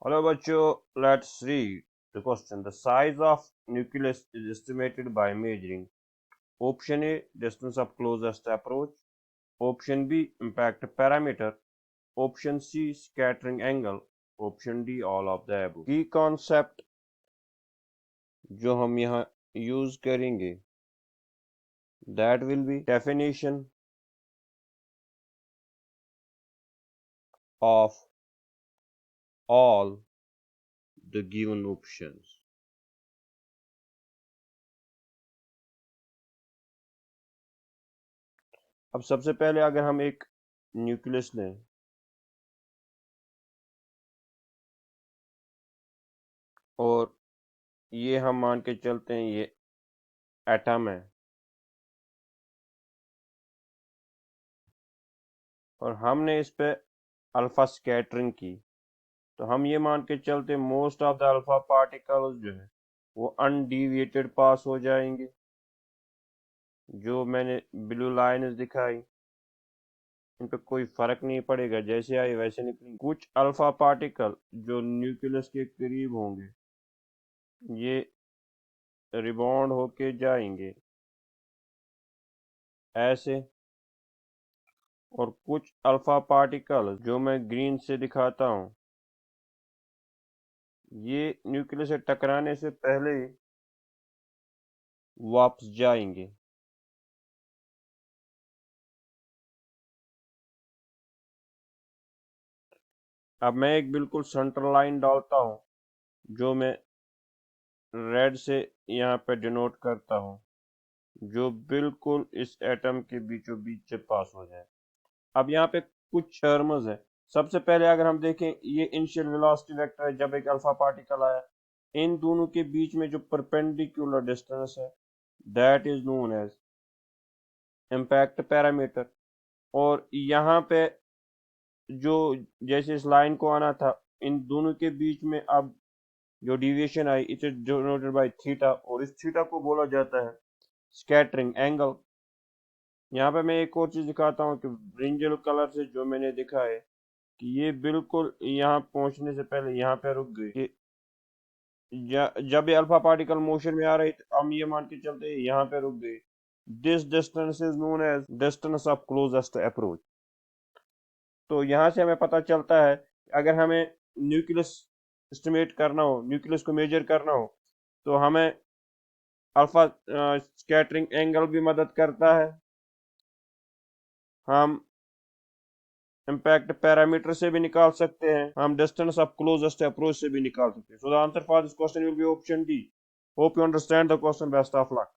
Hello, Bacho. Let's read the question. The size of nucleus is estimated by measuring option A, distance of closest approach, option B, impact parameter, option C, scattering angle, option D, all of the above. की concept जो हम यहाँ use करेंगे that will be definition of all the given options. अब सबसे पहले अगर हम एक न्यूक्लियस लें और ये हम मान के चलते हैं ये एटम है और हमने इस पे अल्फा स्कैटरिंग की, तो हम ये मान के चलते most of the alpha particles जो है वो अनडीविएटेड पास हो जाएंगे। जो मैंने ब्लू लाइन्स दिखाई इन पे कोई फर्क नहीं पड़ेगा, जैसे आई वैसे निकलेंगे। कुछ अल्फा पार्टिकल जो न्यूक्लियस के करीब होंगे ये रिबाउंड होके जाएंगे ऐसे, और कुछ अल्फा पार्टिकल जो मैं ग्रीन से दिखाता हूँ ये न्यूक्लियस से टकराने से पहले ही वापस जाएंगे। अब मैं एक बिल्कुल सेंटर लाइन डालता हूँ जो मैं रेड से यहाँ पे डिनोट करता हूँ, जो बिल्कुल इस एटम के बीचों बीच से पास हो जाए। अब यहाँ पे कुछ टर्म्स है। सबसे पहले अगर हम देखें ये इनिशियल वेलोसिटी वेक्टर है, जब एक अल्फा पार्टिकल आया इन दोनों के बीच में जो परपेंडिकुलर डिस्टेंस है that is known as impact parameter. और यहाँ पे जो जैसे इस लाइन को आना था इन दोनों के बीच में अब जो deviation I it is denoted by theta, और इस थीटा को बोला जाता है स्कैटरिंग एंगल। यहाँ पे मैं एक और चीज दिखाता हूँ कि ब्रिंजल कलर से जो मैंने दिखा है कि ये बिल्कुल यहाँ पहुंचने से पहले यहाँ पे रुक गई कि जब ये अल्फा पार्टिकल मोशन में आ रही तो हम ये मान के चलते हैं यहाँ पे रुक गई। This distance is known as distance of closest approach. तो यहाँ से हमें पता चलता है कि अगर हमें न्यूक्लियस एस्टिमेट करना हो, न्यूक्लियस को मेजर करना हो, तो हमें अल्फा स्कैटरिंग एंगल भी मदद करता है, हम इम्पैक्ट पैरामीटर से भी निकाल सकते हैं, हम डिस्टेंस ऑफ क्लोजेस्ट अप्रोच से भी निकाल सकते हैं। So the answer for this question will be option D. Hope you understand the question. Best of luck.